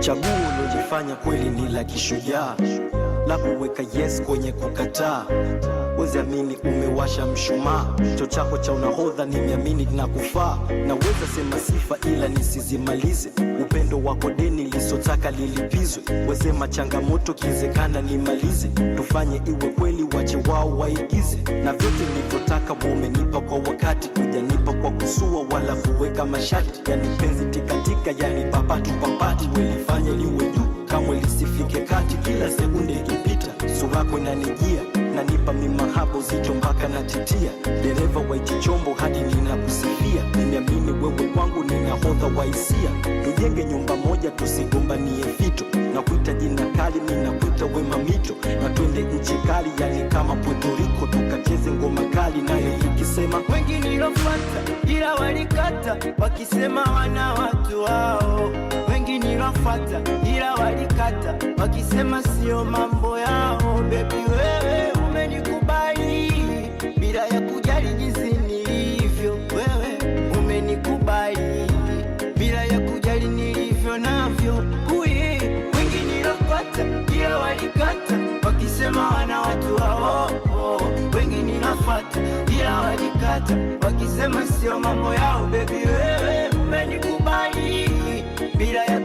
Chaguo ulojifanya kweli ni la kishujaa, la kuweka yes kwenye kukataa. Wezi amini umewasha mshumaa, cho chako cha unahodha nimeamini na kufaa. Naweza sema sifa ila nisizimalize, upendo wako deni lisotaka lilipizwe. Wesema changamoto kiwezekana nimalize, tufanye iwe kweli wache wao waigize. Na vyote nilivyotaka umenipa kwa wakati, hujanipa kwa kusua wala kuweka mashati. Yani penzi tikatika, yani papatu papati, welifanya niwe juu kamwe lisifike kati. Kila sekunde ikipita surako inanijia, nanipa mimahabo zito mpaka natitia. Dereva wa hichi chombo hadi ninakusifia, nimeamini wewe kwangu ni nahodha wa hisia. Tujenge nyumba moja tusigombanie fito, na kuita jina kali mimi nakuita Wema Mito. Na twende nchi kali yani kama Puerto Rico, tukacheze ngoma kali nayo ikisema. Wengi nilofuata ila walikata, wakisema wana watu wao. Wengi nilofuata ila walikata, wakisema sio mambo yao. Baby wewe umenikubali bila ya kujali jinsi nilivyo. Wewe umenikubali bila ya kujali nilivyo navyo. Wengi nilofuata ila walikata, wakisema wana watu wao. Wengi nilofuata ila walikata, wakisema sio mambo yao. Baby wewe umenikubali bila ya